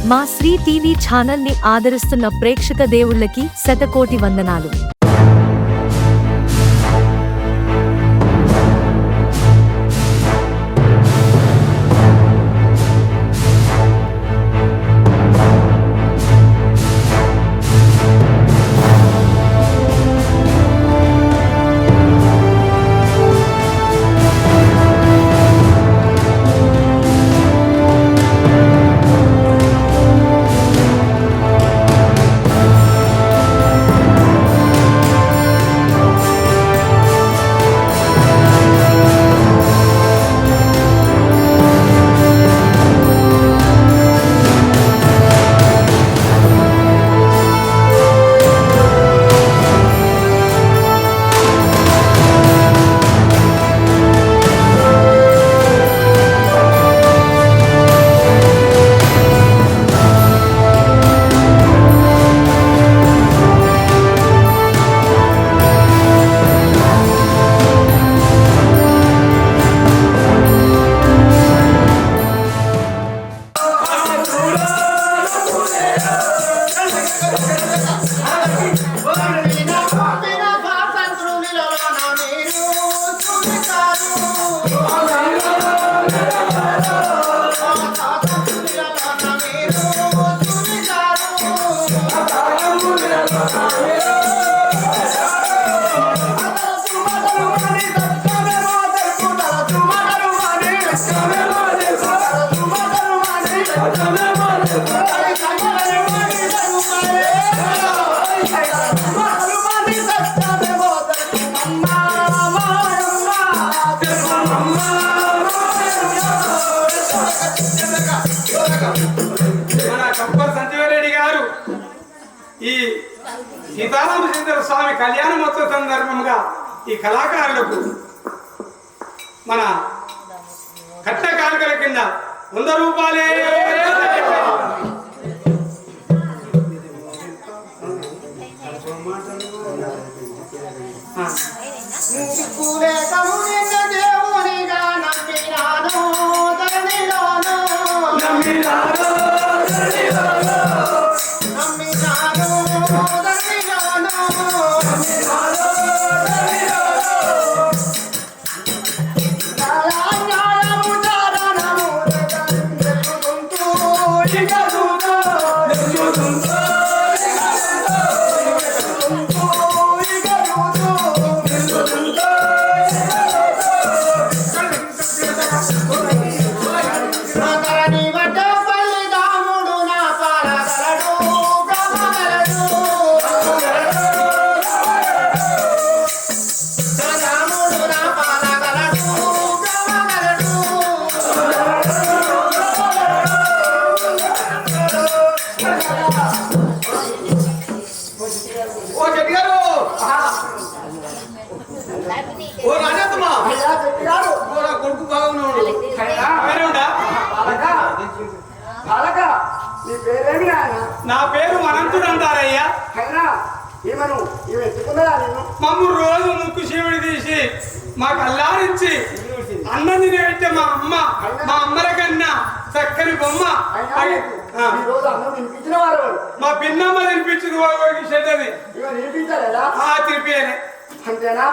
మా Shri TV channel ని ఆదరిస్తున్న ప్రేక్షక దేవుళ్ళకి శతకోటి వందనాలు. ఈ సీతారామచంద్ర స్వామి కళ్యాణమోత్సవ సందర్భంగా ఈ కళాకారులకు మన కట్ట కానుకల కింద 100 రూపాయలే నా పేరు అనంతుడు అంటారయ్యా. మమ్ము రోజు ముక్కు శివుడి తీసి మాకు అల్లారించి అన్నం తినేట్టే మా అమ్మల కన్నా చక్కని బొమ్మ మా పిన్నమ్మ తినిపించింది చెడ్డది తిరిపియనే అంతేనా?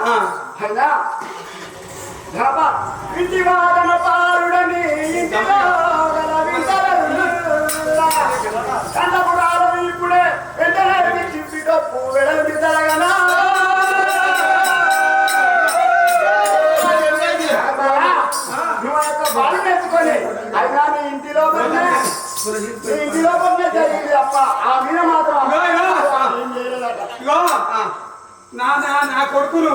ఇంటి వాదన పారుడని ఇప్పుడే వెంటనే చిప్పిటప్పు వెడలి తరగనా నువ్వు యొక్క బాలు నేర్చుకొని అయినా నీ ఇంటిలో జరిగింది అప్ప ఆ మీద మాత్రం నా కొడుకును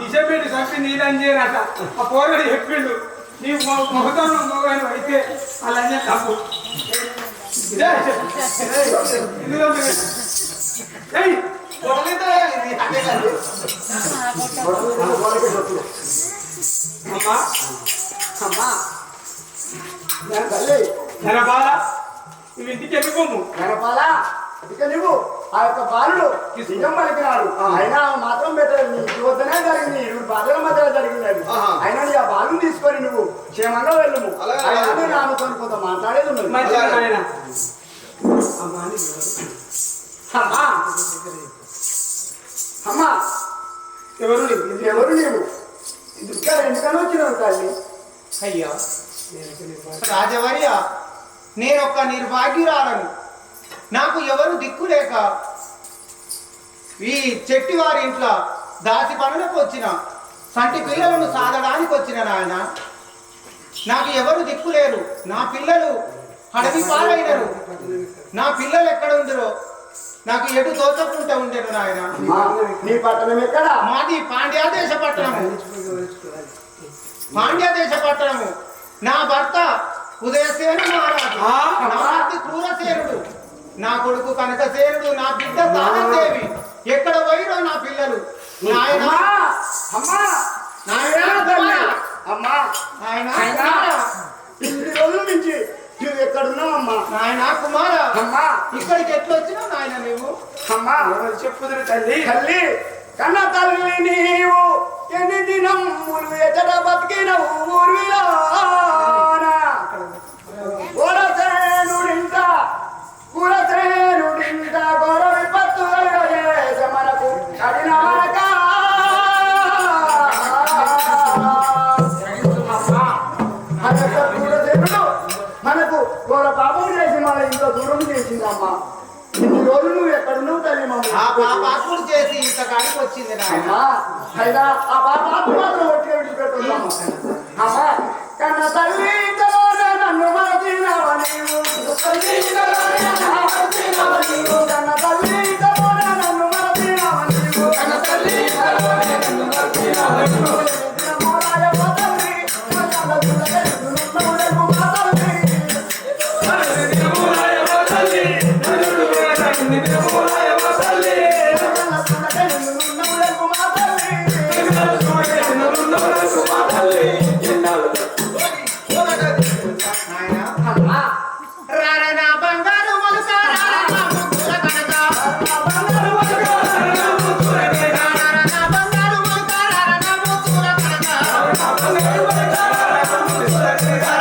ఇసపెట్టి చంపి నీళ్ళని చేయరట. ఆ పోరడు చెప్పిండు నీ మొహతో మొగాను అయితే అలా తప్పు అమ్మా ధనపాల నువ్వు ఇంటికి వెళ్ళిపోము. ధనపాల ఇక నువ్వు ఆ యొక్క బాలుడు నిజం పలికినాడు. అయినా మాత్రం వద్దనే జరిగింది, ఇరువురు బాధల మధ్యలో జరిగింది. అయినా ఆ బాలుని తీసుకొని నువ్వు క్షేమంగా వెళ్ళము. నాతో కొంత మాట్లాడేది ఉన్నది. అమ్మా అని అమ్మా అమ్మా ఎవరు ఎవరు నీవు ఇక్కడ ఎందుకని వచ్చినావు తల్లి? అయ్యా రాజవర్య, నేనొక్క నిర్భాగ్యురాలను. నాకు ఎవరు దిక్కు లేక ఈ చెట్టి వారి ఇంట్లో దాసి పనులకు వచ్చిన, సంటి పిల్లలను సాధడానికి వచ్చిన నాయన. నాకు ఎవరు దిక్కు లేరు. నా పిల్లలు అడవి పాలైనరు. నా పిల్లలు ఎక్కడ ఉందరో నాకు ఎటు తోచకుంటూ ఉండేను నాయన. నీ పట్టణం ఎక్కడ? మాది పాండ్యాదేశ పట్టణము. పాండ్యాదేశ పట్టణము. నా భర్త ఉదయసేను మహారాజు, నా భర్త క్రూరసేనుడు, నా కొడుకు కనకసేనుడు, నా బిడ్డ దానదేవి. ఎక్కడ పోయిరో నా పిల్లలు నాయన. అమ్మా నాయన ఇన్ని రోజుల నుంచి నువ్వు ఎక్కడున్నావమ్మా? నాయన కుమార, అమ్మా ఇక్కడికి ఎట్లా వచ్చినావు నాయన నీవు? అమ్మా చెప్పుదురు తల్లి. తల్లి కన్న తల్లి నీవు ఎన్ని దినములు ఎచ్చట బతికినవు ఊర్విలోనా? కూరసేనుడింట ఘోర విపత్తు చేసే మనకు కఠినమనక కూరసేనుడు మనకు ఘోర పాపం చేసి మన ఇంట్లో దూరం చేసిందమ్మా. ఇన్ని రోజులు నువ్వు ఎక్కడున్నావు తల్లి? ఆ పాపాత్ముడు చేసి ఇంత కాడికి వచ్చింది నాయన. అయినా ఆ పాపాత్మ మాత్రం ఒట్టిగా విడిచిపెట్టున్నాము. అమ్మా కన్న తల్లి ఇంతలోనే నన్ను మరచినావా నీవు? కన్న తల్లి ఇంతలోనే నన్ను మరచినావా నీవు? మోరాయ పోతల్లి, మోరాయ రారనా బంగారు మొలక రారనా ముద్దుల కనక, రారనా బంగారు మొలక రారనా ముద్దుల కనక,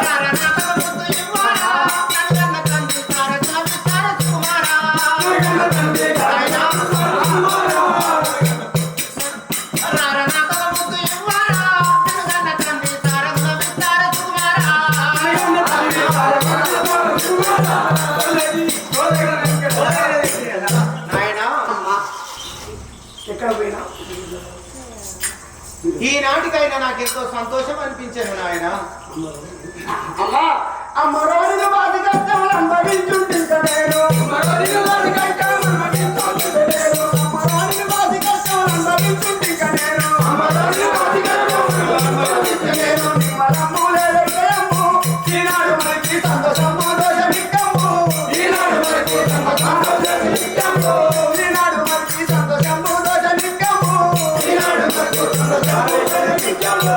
రారనా ముద్దు ఇవ్వాలా కన్న తండ్రి తారక విస్తార కుమారా. రారనా ముద్దు ఇవ్వాలా కన్న తండ్రి తారక విస్తార కుమారా. ఎక్కడ పోయినా ఈనాటికైనా నాకు ఎంతో సంతోషం అనిపించాను నాయన. అమ్మా అమ్మరోని బాధ కష్టములు అనుభవించుంటే నేను అమ్మరోని బాధ కష్టములు అనుభవించుంటే నేను నిమ్మలమ్ములే వెయ్యమ్ము ఈనాడు మనకి సంతోషము దోషమిక్కమ్ము ఈనాడు మనకి సంతోషము దోషమిక్కమ్ము ఈనాడు మనకి సంతోషము దోషమిక్కమ్ము ఈనాడు మనకి సంతోషము దోషమిక్కమ్ము.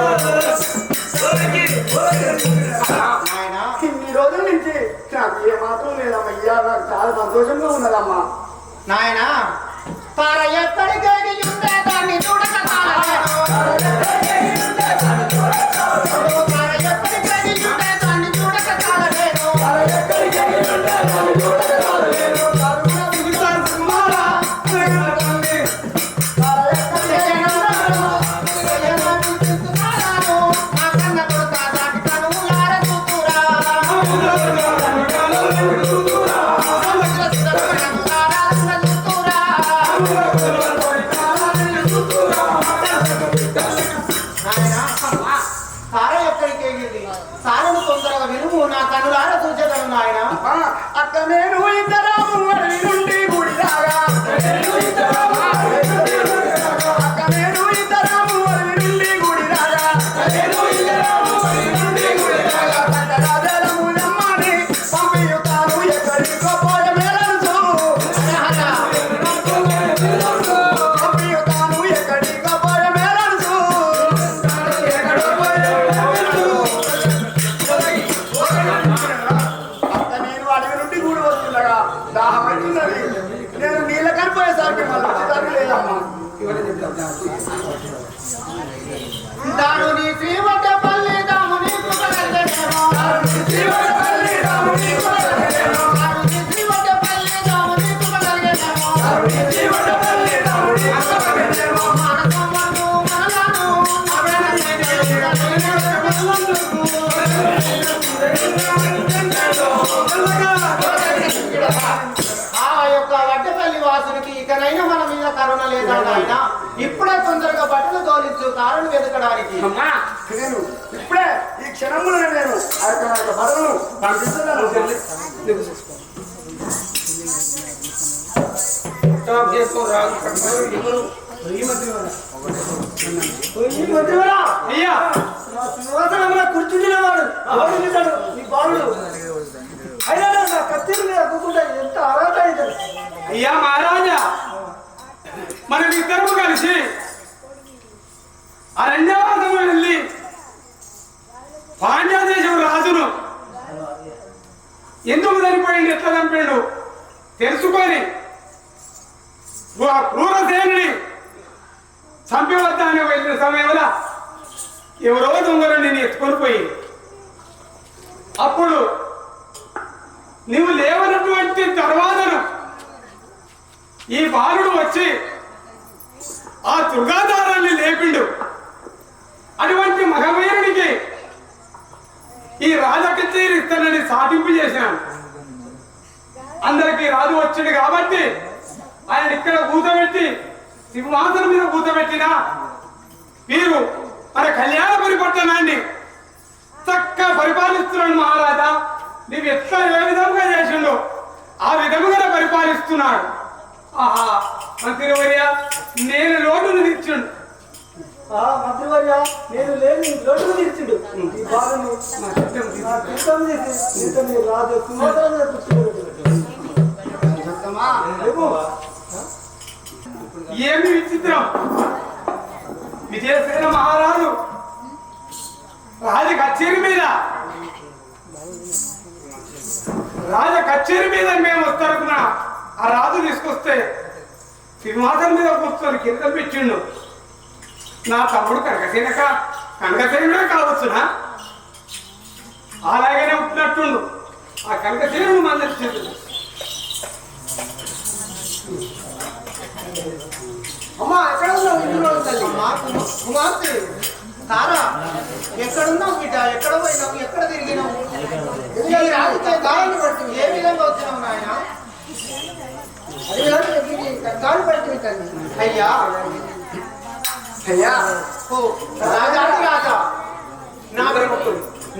నాయన ఇన్ని రోజుల నుంచి నాకు ఏ మాత్రం లేదమ్మా. ఇయ్యాల నాకు చాలా సంతోషంగా ఉన్నదమ్మా. నాయన తార ఎక్కడికి ఉంటే దాన్ని చూడక తాళలేను. తార ఎక్కడికి ఉంటే దాన్ని చూడక తాళలేను. నా కన్న కొడుక దాటి కనులార చూతురా. తార ఎక్కడికి వెళ్ళింది? తారను తొందరగా వినుము, నా కన్నులార చూచేదను నాయన. అక్క నేను ఇద్దరాము అడవి నుండి గుడి రాగా అక్క నేను ఇద్దరాము అడవి నుండి గుడి రాగా రాజలములమ్మని పంపియుతాను ఎక్కడికో పోయ మేలనుచు పంపియుతాను ఎక్కడికో పోయ మేలనుచు అక్క నేను అడవి నుండి గూడి వస్తుండగా దాహమవుతున్నది. నేను నీళ్ళ కనిపోయేసరికి మళ్ళీ వచ్చేసరికి లేదమ్మా. దారుని శ్రీవట పల్లి దాముని కృపగలదేమో. దారుని శ్రీవట ఆ యొక్క వడ్డపల్లి వాసునికి ఇకనైనా మన మీద కరుణ లేదా నాయన? ఇప్పుడే తొందరగా బట్టలు తోలించు కారణం వెతకడానికి. అమ్మా నేను ఇప్పుడే ఈ క్షణంలో నేను ఆ యొక్క బదులు పంపిస్తున్నాను. అయ్యా సింహాసనంలో కూర్చుండినవాడు నీ బాలుడు అయినా నా కత్తిని మీద కూకుండా ఎంత అర్హత అవుతుంది. అయ్యా మహారాజా, మనం ఇద్దరము కలిసి అరణ్యవాసం వెళ్ళి పాండ్యదేశం రాజును ఎందుకు చనిపోయింది, ఎట్లా చంపాడు తెలుసుకొని ఆ క్రూరసేనుని చంపివద్దాన్ని వెళ్ళిన సమయంలో ఎవరో దొంగలు నేను ఎత్తుకొని పోయి అప్పుడు నీవు లేవనటువంటి తర్వాతను ఈ బాలుడు వచ్చి ఆ దుర్గాదారాన్ని లేపిండు. అటువంటి మగవీరునికి ఈ రాజకచేరి ఇస్తానని సాధింపు చేశాను. అందరికీ రాజు వచ్చాడు కాబట్టి ఆయన ఇక్కడ కూతబెట్టి సింహాసనం మీద కూతబెట్టినా వీరు మన కళ్యాణపురి పట్టణాన్ని చక్కగా పరిపాలిస్తున్నాడు. మహారాజా, నీవు ఎట్లా ఏ విధంగా చేసిండో ఆ విధముగా పరిపాలిస్తున్నాడు. ఆహా మంత్రివర్య, నేను లోటును తీర్చుండు. మంత్రివర్య, నేను లేని లోటును తీర్చుడు. ఈ బాలుని రాజు సింహాసనం మీద ఏమి విచిత్రం! విజయసేన మహారాజు రాజ కచేరి మీద మేము వస్తారనుకున్నా ఆ రాజు తీసుకొస్తే సింహాసనం మీద కూర్చొని కింద పెట్టిండు. నా తమ్ముడు కనకసేనుడే కావచ్చునా? అలాగనే ఉంటున్నట్టుండు. ఆ కనకసేనుడు మందరిచిండు. అమ్మా ఎక్కడ ఉన్నావు? కుమార్తె తారా, ఎక్కడున్నావు బిడ్డ? ఎక్కడ పోయినావు? ఎక్కడ తిరిగినావు? ఏ విధంగా వచ్చినావు నాయన? గాలి పడుతుంది తల్లి. అయ్యా అయ్యా ఓ రాజాది రాజా,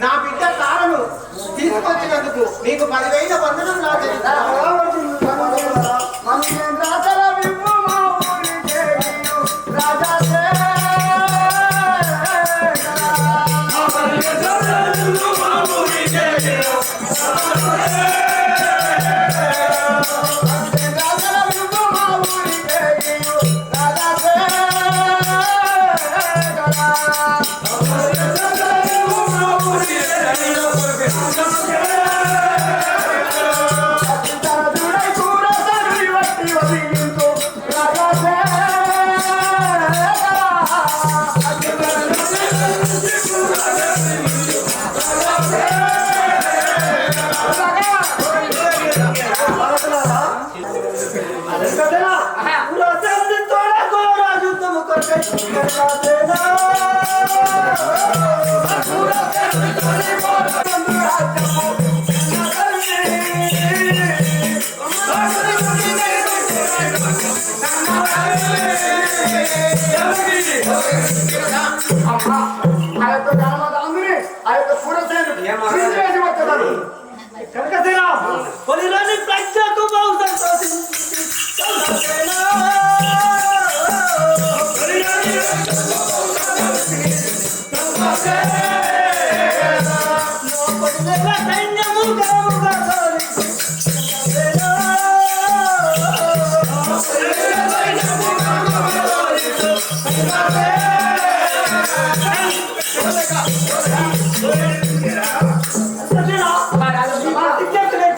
నా బిడ్డ తారను తీసుకొచ్చినందుకు నీకు 10,000 వందనం రాజు.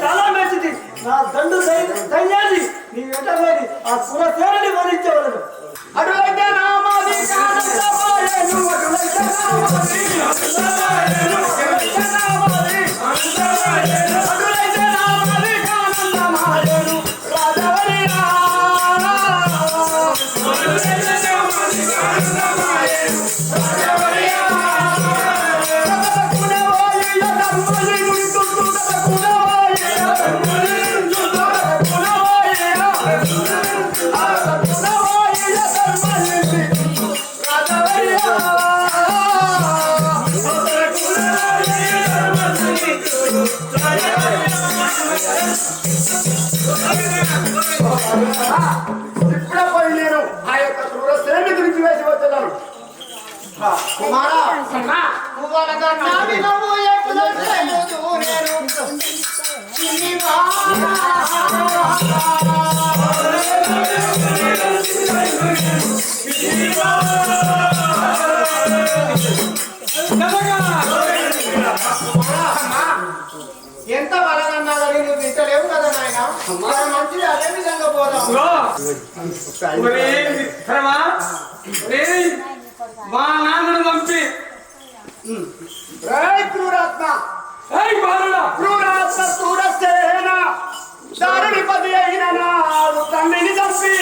చాలా మంచిది. నా దండు సైన్యాన్ని నీ వెంట ఆ కులసేనని వరించవలను. అటువైతే నామాది కానందమాయను, అటువైతే నామాది కానందమాయను, అటువైతే నామాది కానందమాయను, అటువైతే నామాది కానందమాయను, రాజవరియా అటువైతే నామాది కానందమాయను, రాజవరియా కునవాయి ధర్మలి గుంటు కునవాయి ధర్మలి గుంటు ఇప్పుడే పోయి నేను ఆ యొక్క క్రూర శ్రేణి గురించి వేసి వచ్చేదాను. కుమారా పువ్వులకన్నా వినవు ఎక్కువ చేయదు నేను ఎంత బలగన్నా కానీ నువ్వు వింటలేవు కదా నాయన. మనం మంచిది అదే విధంగా పోదాం. మా నాన్నను పంపి క్రూరాత్మ క్రూరాత్మ క్రూరసేన దారుణిపతి అయిన నాడు తండ్రిని చంపి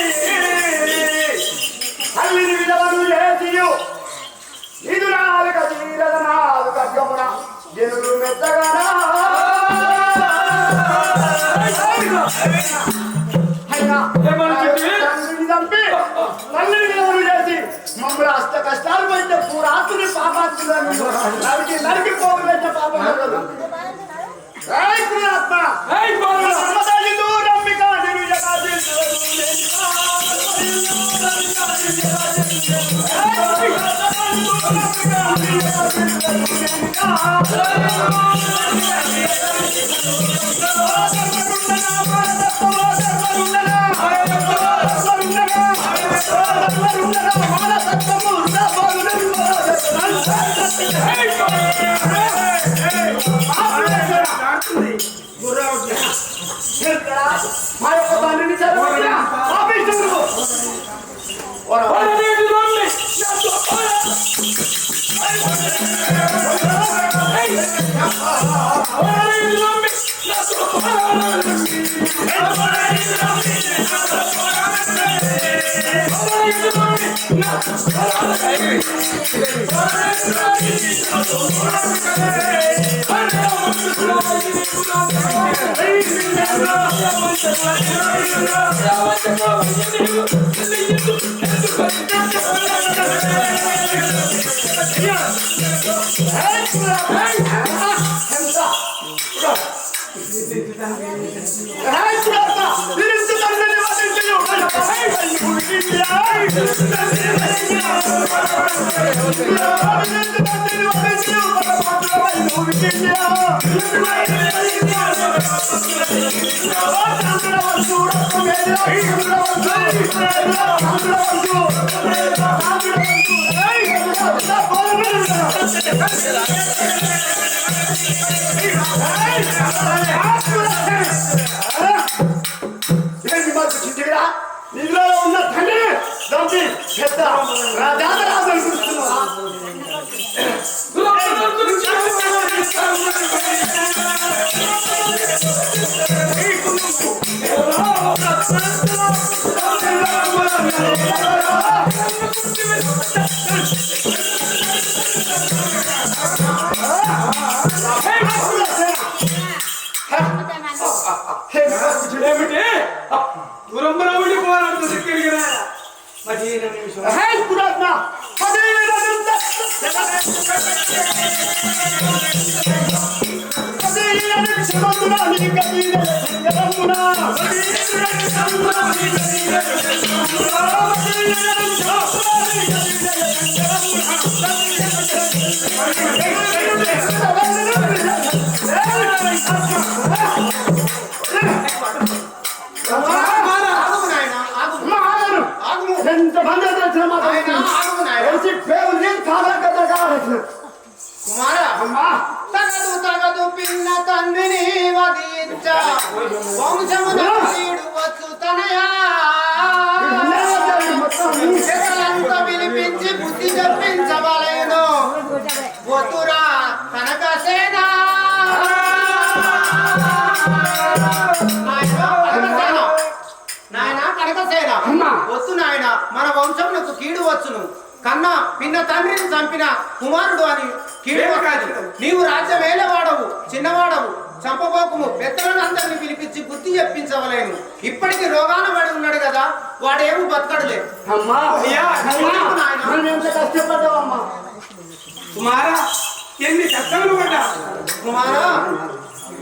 తల్లిని విధవను లేచియు ఇది నాలుక తీరద నాదు కగ్గమున జనులు మెత్తగనా తండ్రిని చంపి తల్లిని విధవను చేసి మమ్మల్ని అష్ట కష్టాలు పెట్టే పూరాత్తుని పాపాత్తులను నరికి పోగు పెట్టే పాపం క్రూరాత్మ నమ్మిక మా యొక్క తండ్రిని చదివిన పాపించుడు నిధులలో ఉన్న తండ్రిని చంపి పెద్ద రాజారాజు దురంబరావుడి పోరాడు దగ్గరికి రా 15 నిమిషాలు తగదు పిన్న తండ్రిని వదించ వంశమున వచ్చు తనయా పిలిపించి బుద్ధి చెప్పించవలేను వతురా కనకసేన నాయన కనకసేన వత్తు నాయన మన వంశమునకు కీడు వచ్చును కన్నా పిన్న తండ్రిని చంపిన కుమారుడు అని కీడు కాదు. నీవు రాజ్యం ఏలేవాడవు చిన్నవాడవు చంపబోకుము పెద్దలను అందరిని పిలిపించి బుద్ధి చెప్పించవలేను. ఇప్పటికి రోగాన పడి ఉన్నాడు కదా వాడేమో బతకడులే. కష్టపడ్డావమ్మా కుమారా ఎన్ని కష్టాలు పడ్డా కుమారా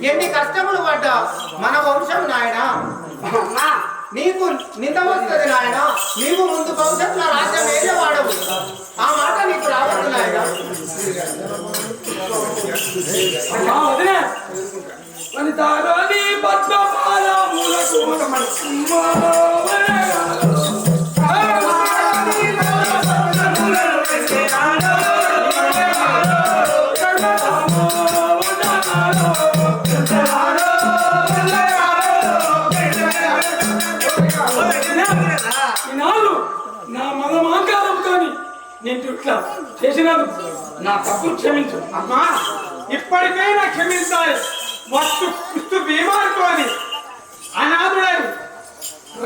ఎన్ని కష్టములు పడ్డా మన వంశం నాయన. అమ్మా నీకు నింద వస్తుంది నాయన. నీవు ముందు భవిష్యత్తులో రాజ్యం ఏదే వాడవు. ఆ మాట నీకు రావద్దు నాయన. వనితారాణి పద్మపాల మూలకు ఈనాడు నా మదమాకారంతో నేను ఇట్లా చేసినందుకు నా తప్పు క్షమించు అమ్మా. ఇప్పటికైనా క్షమించాలి. మస్తు కుస్తు బీమారితో అనాథుడని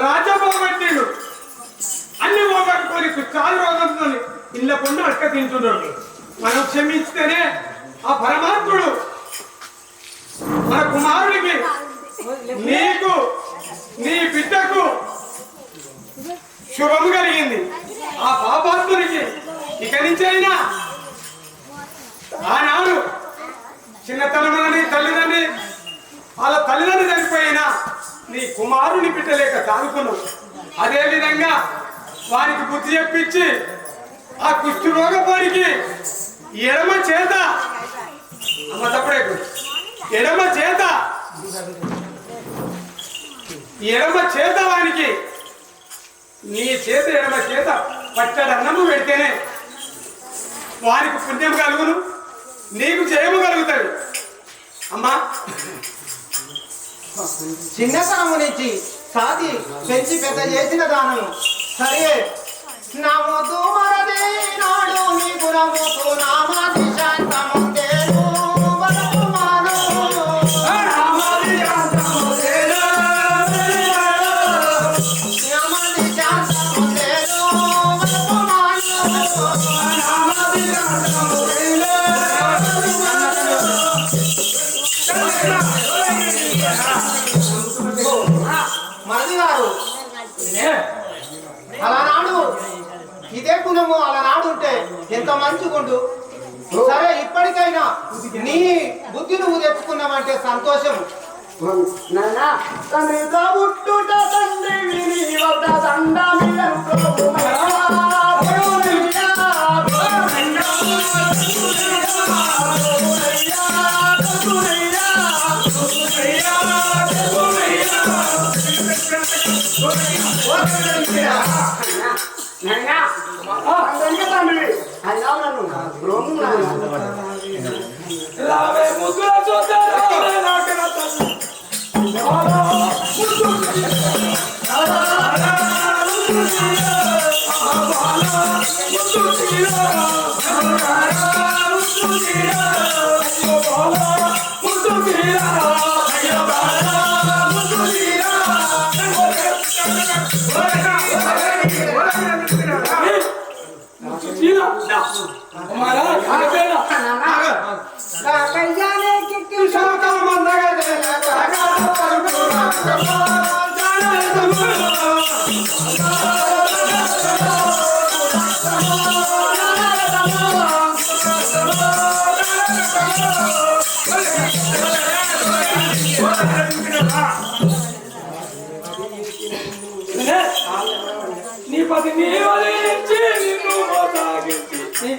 రాజభోగట్టిండు. అన్ని పోగొట్టుకొని చాలు రోగంతో ఇళ్ళ పొండు అడక తింటున్నాడు. మనం క్షమిస్తేనే ఆ పరమాత్ముడు మన కుమారుడికి నీకు నీ బిడ్డకు శుభం కలిగింది. ఆ పాపాత్మునికి ఇక నుంచైనా ఆనాడు చిన్నతనమని తల్లిదండ్రి వాళ్ళ తల్లిదండ్రి చనిపోయినా నీ కుమారుని బిడ్డలేక సాగుకున్నావు. అదేవిధంగా వారికి బుద్ధి చెప్పించి ఆ కుష్టి రోగపోనికి ఎడమ చేత అమ్మ తప్పుడే ఎడమ చేత వానికి నీ చేత ఎడమ చేత పచ్చడి అన్నము పెడితేనే వారికి పుణ్యం కలుగును, నీకు జయము కలుగుతాడు. అమ్మా చిన్నతనము నుంచి సాది పెంచి పెద్ద చేసిన దానము సరే. నా మొద్దు మరదే నాడు నీ గుణముకు నామాది శాంతముందేను వరకుమారు. నామాది శాంతముందేను మరది గారు అలానాడు ఇదే గుణము అలానాడు ఉంటే ఎంత మంచిగుండు. సరే ఇప్పటికైనా నీ బుద్ధి నువ్వు తెచ్చుకున్నావంటే సంతోషం. నానా తండ్రి పుట్టుట తండ్రి విని వద్ద దండ తండ్రి అలా నన్ను నీ పది నీవలించి నిన్ను మోసాగించి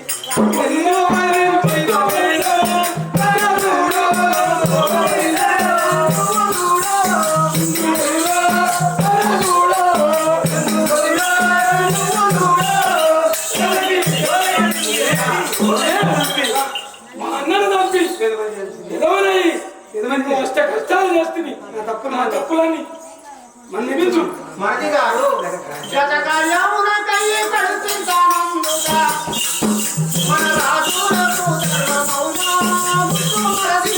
మా అన్నను తప్పి ఎదవని అష్ట కష్టాలు చేస్తుంది. నా తప్పులన్నీ మన్నించు. మరది గారు గతకాలమున కయ్యి కడుతుంటానందుగా మన రాజులకు ధర్మమౌనా ముత్తు మరది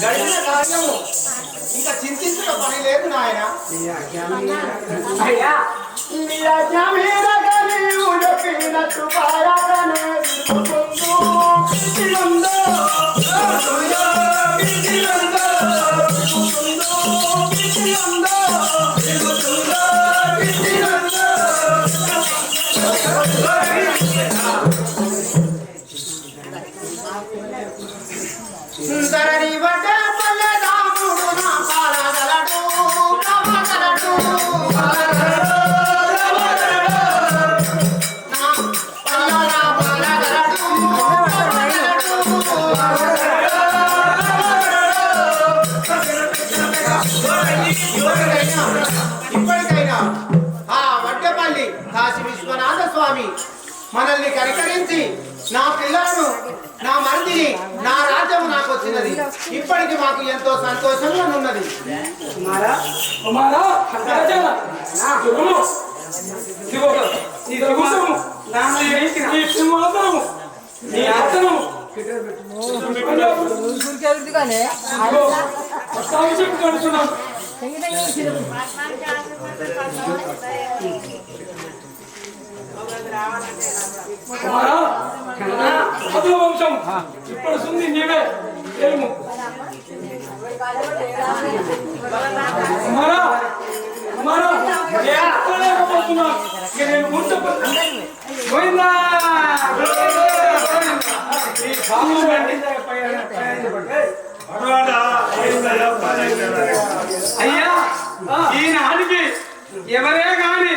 గడిచిన కార్యము ఇంకా చింతించిన పని లేదు నాయన. అయ్యా చెప్పినట్టు పారాటనే ధరణి వడ్డ పల్లె రాముడు నా పాలగలడు రామగలడు నా పల్ల రామగలడు ఇప్పటికైనా ఆ వడ్డపల్లి కాశీ విశ్వనాథ స్వామి మనల్ని కనికరించి నా పిల్లలను నా మరిదిని నా రాజ్యం నాకు వచ్చినది. ఇప్పటికి మాకు ఎంతో సంతోషంగా ఉన్నది. కుమారా కుమారా వంశం ఇప్పుడు సుంది నీవే ఏము కుమారా కుమారా లేకపోతున్నా నేను ముందు పోయిందా అయ్యా ఈనాటికి ఎవరే గాని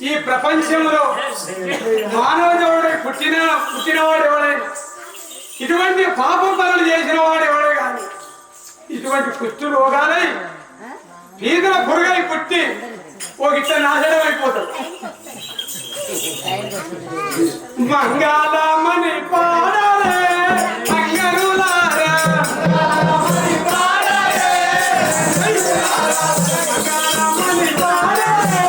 ఈ ప్రపంచంలో మానవ దేవుడు పుట్టినవాడు ఎవరైనా ఇటువంటి పాప పనులు చేసిన వాడు ఎవడే కానీ ఇటువంటి కుష్టు రోగాలై పీదల పురుగై పుట్టి ఒక ఇట్లా నాశనం అయిపోతాడు. మంగళమని పాడాలే మంగళులారా మంగళమని పాడాలే మంగళమని పాడాలే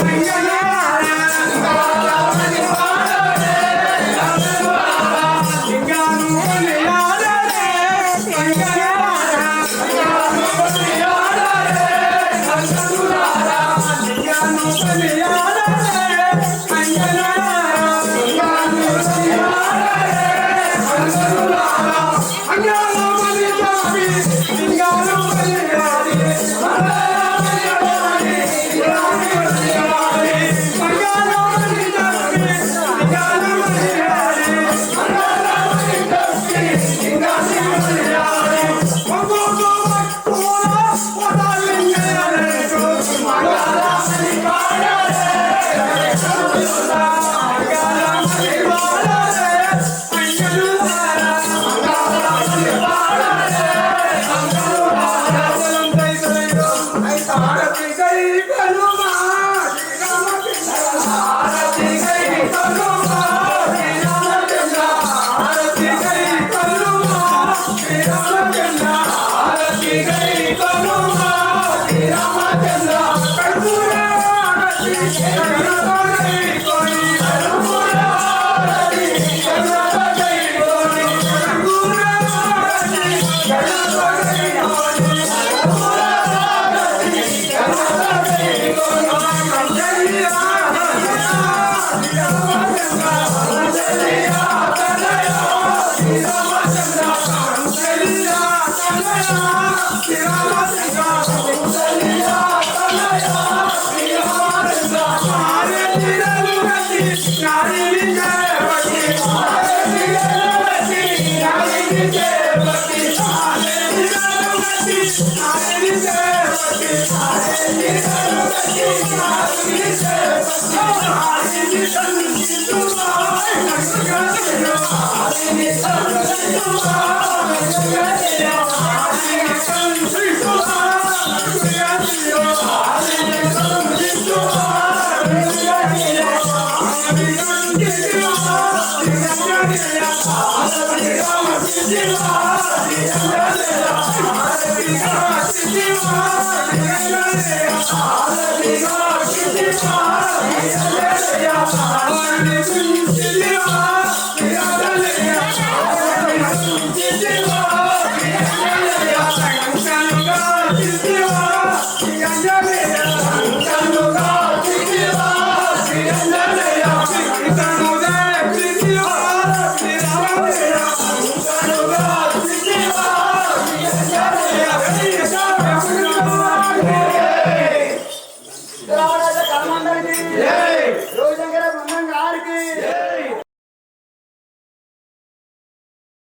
మంగళులారా మంగళమని పాడాలే మంగళులారా లింగాను కొనియాడాలే మంగళులారా లింగాను కొనియాడాలే మంగళులారా లింగాను కొనియాడాలే మంగళులారా Yeah.